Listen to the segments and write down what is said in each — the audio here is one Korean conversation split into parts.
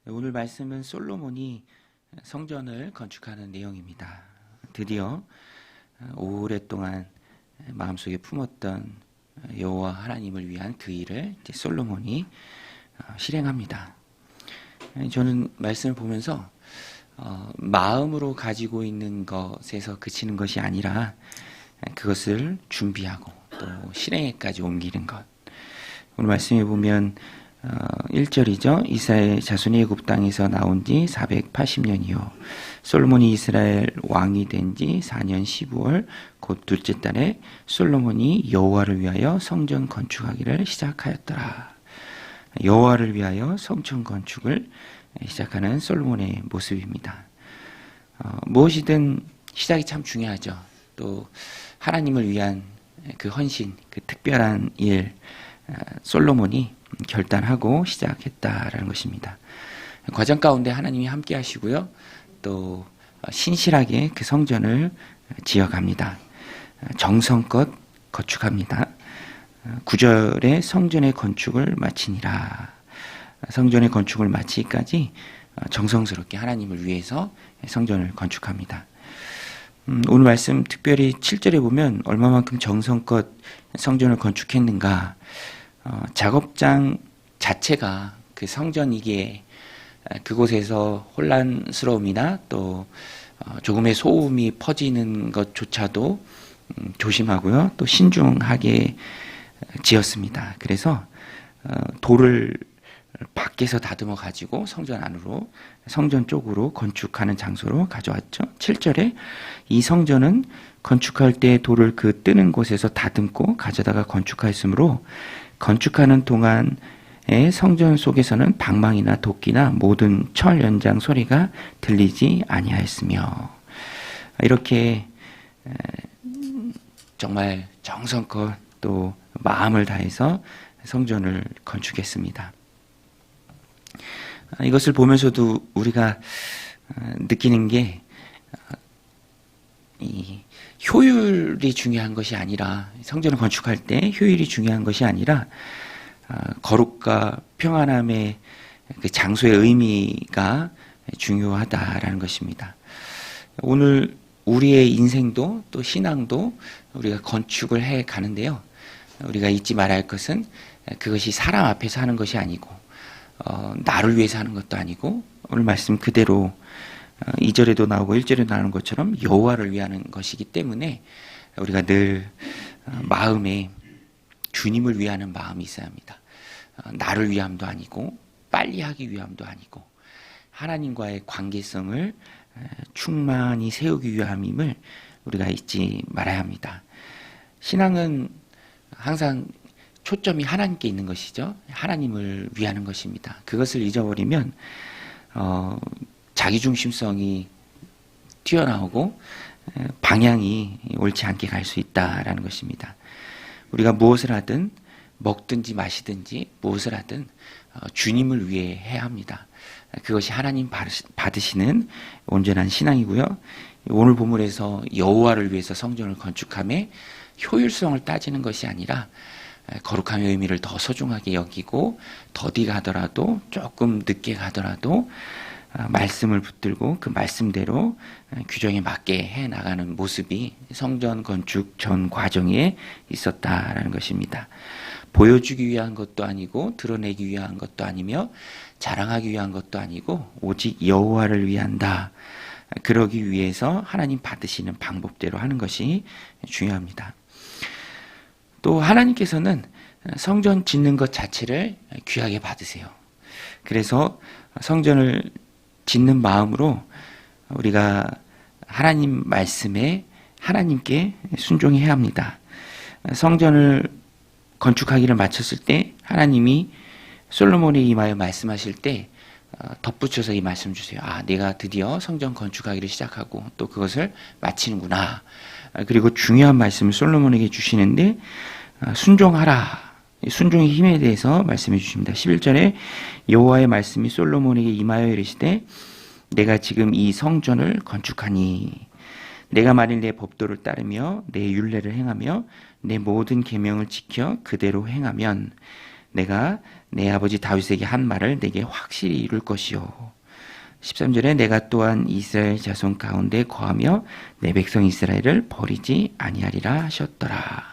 오늘 말씀은 솔로몬이 성전을 건축하는 내용입니다. 드디어 오랫동안 마음속에 품었던 여호와 하나님을 위한 그 일을 이제 솔로몬이 실행합니다. 저는 말씀을 보면서 마음으로 가지고 있는 것에서 그치는 것이 아니라 그것을 준비하고 또 실행에까지 옮기는 것. 오늘 말씀에 보면 1절이죠. 이스라엘 자손의 애굽 땅에서 나온 지 480년이요. 솔로몬이 이스라엘 왕이 된 지 4년 12월 곧 둘째 달에 솔로몬이 여호와를 위하여 성전 건축하기를 시작하였더라. 여호와를 위하여 성전 건축을 시작하는 솔로몬의 모습입니다. 무엇이든 시작이 참 중요하죠. 또 하나님을 위한 그 헌신, 그 특별한 일, 솔로몬이 결단하고 시작했다라는 것입니다. 과정 가운데 하나님이 함께 하시고요. 또 신실하게 그 성전을 지어갑니다. 정성껏 건축합니다. 9절에 성전의 건축을 마치니라. 성전의 건축을 마치기까지 정성스럽게 하나님을 위해서 성전을 건축합니다. 오늘 말씀 특별히 7절에 보면 얼마만큼 정성껏 성전을 건축했는가. 작업장 자체가 그 성전이기에 그곳에서 혼란스러움이나 또 조금의 소음이 퍼지는 것조차도 조심하고요. 또 신중하게 지었습니다. 그래서 돌을 밖에서 다듬어 가지고 성전 안으로, 성전 쪽으로 건축하는 장소로 가져왔죠. 7절에 이 성전은 건축할 때 돌을 그 뜨는 곳에서 다듬고 가져다가 건축하였으므로 건축하는 동안에 성전 속에서는 방망이나 도끼나 모든 철 연장 소리가 들리지 아니하였으며, 이렇게 정말 정성껏 또 마음을 다해서 성전을 건축했습니다. 이것을 보면서도 우리가 느끼는 게 이 효율이 중요한 것이 아니라, 성전을 건축할 때 효율이 중요한 것이 아니라 거룩과 평안함의 그 장소의 의미가 중요하다라는 것입니다. 오늘 우리의 인생도 또 신앙도 우리가 건축을 해 가는데요. 우리가 잊지 말아야 할 것은 그것이 사람 앞에서 하는 것이 아니고 나를 위해서 하는 것도 아니고, 오늘 말씀 그대로 2절에도 나오고 1절에도 나오는 것처럼 여호와를 위하는 것이기 때문에 우리가 늘 마음에 주님을 위하는 마음이 있어야 합니다. 나를 위함도 아니고 빨리 하기 위함도 아니고 하나님과의 관계성을 충만히 세우기 위함임을 우리가 잊지 말아야 합니다. 신앙은 항상 초점이 하나님께 있는 것이죠. 하나님을 위하는 것입니다. 그것을 잊어버리면 자기중심성이 튀어나오고 방향이 옳지 않게 갈 수 있다라는 것입니다. 우리가 무엇을 하든 먹든지 마시든지 무엇을 하든 주님을 위해 해야 합니다. 그것이 하나님 받으시는 온전한 신앙이고요. 오늘 본문에서 여호와를 위해서 성전을 건축함에 효율성을 따지는 것이 아니라 거룩함의 의미를 더 소중하게 여기고 더디 가더라도 조금 늦게 가더라도 말씀을 붙들고 그 말씀대로 규정에 맞게 해나가는 모습이 성전 건축 전 과정에 있었다라는 것입니다. 보여주기 위한 것도 아니고 드러내기 위한 것도 아니며 자랑하기 위한 것도 아니고 오직 여호와를 위한다. 그러기 위해서 하나님 받으시는 방법대로 하는 것이 중요합니다. 또 하나님께서는 성전 짓는 것 자체를 귀하게 받으세요. 그래서 성전을 짓는 마음으로 우리가 하나님 말씀에 하나님께 순종해야 합니다. 성전을 건축하기를 마쳤을 때 하나님이 솔로몬에 임하여 말씀하실 때 덧붙여서 이 말씀 주세요. 내가 드디어 성전 건축하기를 시작하고 또 그것을 마치는구나. 그리고 중요한 말씀을 솔로몬에게 주시는데 순종하라. 순종의 힘에 대해서 말씀해 주십니다. 11절에 여호와의 말씀이 솔로몬에게 임하여 이르시되 내가 지금 이 성전을 건축하니 내가 만일 내 법도를 따르며 내 율례를 행하며 내 모든 계명을 지켜 그대로 행하면 내가 내 아버지 다윗에게 한 말을 내게 확실히 이룰 것이요. 13절에 내가 또한 이스라엘 자손 가운데 거하며 내 백성 이스라엘을 버리지 아니하리라 하셨더라.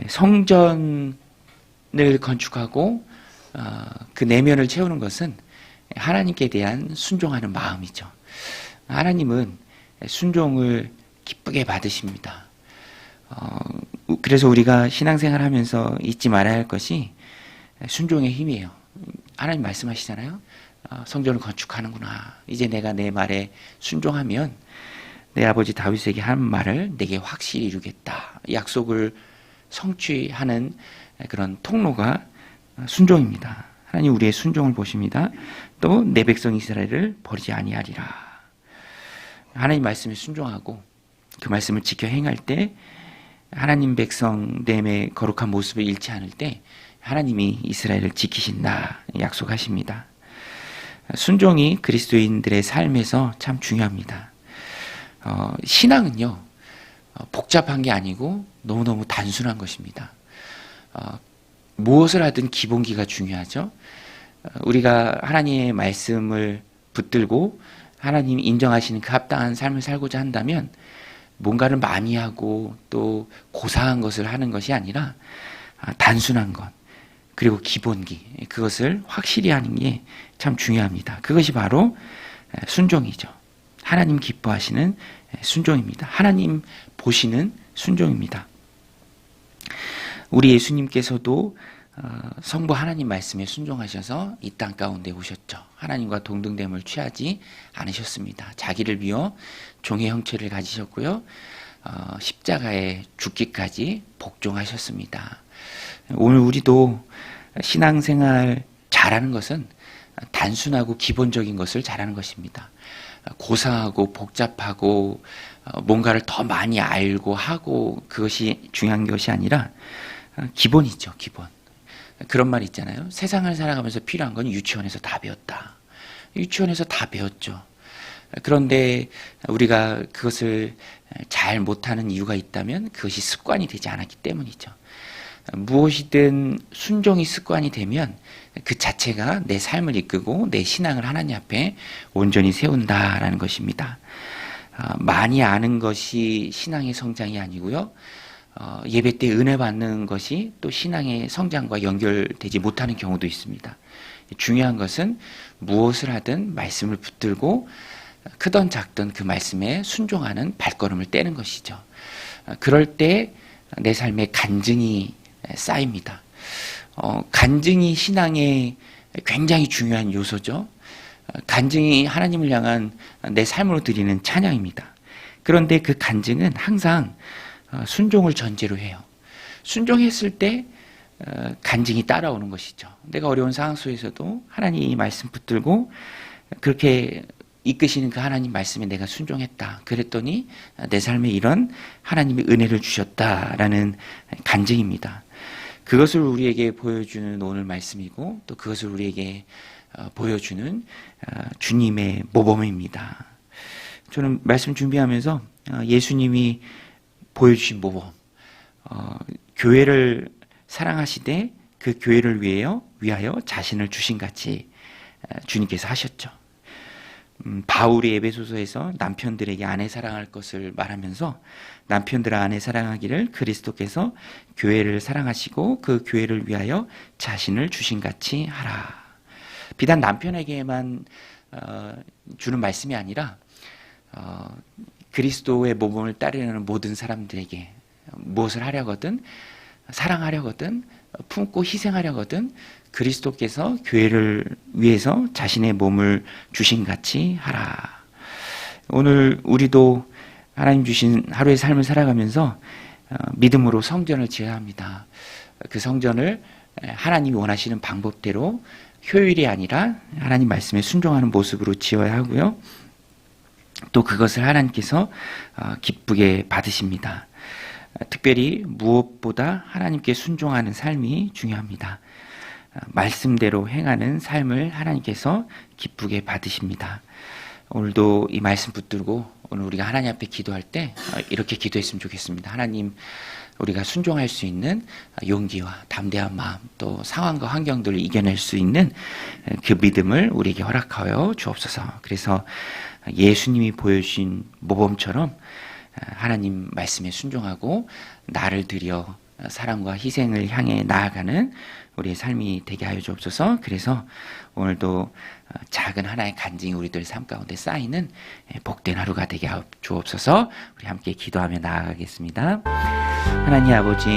성전을 건축하고 그 내면을 채우는 것은 하나님께 대한 순종하는 마음이죠. 하나님은 순종을 기쁘게 받으십니다. 그래서 우리가 신앙생활 하면서 잊지 말아야 할 것이 순종의 힘이에요. 하나님 말씀하시잖아요. 성전을 건축하는구나. 이제 내가 내 말에 순종하면 내 아버지 다윗에게 한 말을 내게 확실히 이루겠다. 약속을 성취하는 그런 통로가 순종입니다. 하나님 우리의 순종을 보십니다. 또 내 백성 이스라엘을 버리지 아니하리라. 하나님 말씀에 순종하고 그 말씀을 지켜 행할 때 하나님 백성됨의 거룩한 모습을 잃지 않을 때 하나님이 이스라엘을 지키신다 약속하십니다. 순종이 그리스도인들의 삶에서 참 중요합니다. 신앙은요 복잡한 게 아니고 너무너무 단순한 것입니다. 무엇을 하든 기본기가 중요하죠. 우리가 하나님의 말씀을 붙들고 하나님이 인정하시는 그 합당한 삶을 살고자 한다면 뭔가를 많이 하고 또 고상한 것을 하는 것이 아니라 단순한 것 그리고 기본기 그것을 확실히 하는 게 참 중요합니다. 그것이 바로 순종이죠. 하나님 기뻐하시는 순종입니다. 하나님 보시는 순종입니다. 우리 예수님께서도 성부 하나님 말씀에 순종하셔서 이 땅 가운데 오셨죠. 하나님과 동등됨을 취하지 않으셨습니다. 자기를 비워 종의 형체를 가지셨고요. 십자가에 죽기까지 복종하셨습니다. 오늘 우리도 신앙생활 잘하는 것은 단순하고 기본적인 것을 잘하는 것입니다. 고상하고 복잡하고 뭔가를 더 많이 알고 하고 그것이 중요한 것이 아니라 기본이죠. 기본. 그런 말 있잖아요. 세상을 살아가면서 필요한 건 유치원에서 다 배웠다. 유치원에서 다 배웠죠. 그런데 우리가 그것을 잘 못하는 이유가 있다면 그것이 습관이 되지 않았기 때문이죠. 무엇이든 순종이 습관이 되면 그 자체가 내 삶을 이끌고 내 신앙을 하나님 앞에 온전히 세운다라는 것입니다. 많이 아는 것이 신앙의 성장이 아니고요. 예배 때 은혜 받는 것이 또 신앙의 성장과 연결되지 못하는 경우도 있습니다. 중요한 것은 무엇을 하든 말씀을 붙들고 크던 작던 그 말씀에 순종하는 발걸음을 떼는 것이죠. 그럴 때 내 삶에 간증이 쌓입니다. 간증이 신앙의 굉장히 중요한 요소죠. 간증이 하나님을 향한 내 삶으로 드리는 찬양입니다. 그런데 그 간증은 항상 순종을 전제로 해요. 순종했을 때 간증이 따라오는 것이죠. 내가 어려운 상황 속에서도 하나님이 말씀 붙들고 그렇게 이끄시는 그 하나님 말씀에 내가 순종했다. 그랬더니 내 삶에 이런 하나님의 은혜를 주셨다라는 간증입니다. 그것을 우리에게 보여주는 오늘 말씀이고 또 그것을 우리에게 보여주는 주님의 모범입니다. 저는 말씀 준비하면서 예수님이 보여주신 모범, 교회를 사랑하시되 그 교회를 위하여 자신을 주신 같이 주님께서 하셨죠. 바울이 에베소서에서 남편들에게 아내 사랑할 것을 말하면서 남편들 아내 사랑하기를 그리스도께서 교회를 사랑하시고 그 교회를 위하여 자신을 주신 같이 하라. 비단 남편에게만 주는 말씀이 아니라 그리스도의 모범을 따르려는 모든 사람들에게 무엇을 하려거든 사랑하려거든 품고 희생하려거든 그리스도께서 교회를 위해서 자신의 몸을 주신 같이 하라. 오늘 우리도 하나님 주신 하루의 삶을 살아가면서 믿음으로 성전을 지어야 합니다. 그 성전을 하나님이 원하시는 방법대로 효율이 아니라 하나님 말씀에 순종하는 모습으로 지어야 하고요. 또 그것을 하나님께서 기쁘게 받으십니다. 특별히 무엇보다 하나님께 순종하는 삶이 중요합니다. 말씀대로 행하는 삶을 하나님께서 기쁘게 받으십니다. 오늘도 이 말씀 붙들고 오늘 우리가 하나님 앞에 기도할 때 이렇게 기도했으면 좋겠습니다. 하나님, 우리가 순종할 수 있는 용기와 담대한 마음, 또 상황과 환경들을 이겨낼 수 있는 그 믿음을 우리에게 허락하여 주옵소서. 그래서 예수님이 보여주신 모범처럼 하나님 말씀에 순종하고 나를 들여 사랑과 희생을 향해 나아가는 우리의 삶이 되게 하여 주옵소서. 그래서 오늘도 작은 하나의 간증이 우리들 삶 가운데 쌓이는 복된 하루가 되게 하여 주옵소서. 우리 함께 기도하며 나아가겠습니다. 하나님 아버지,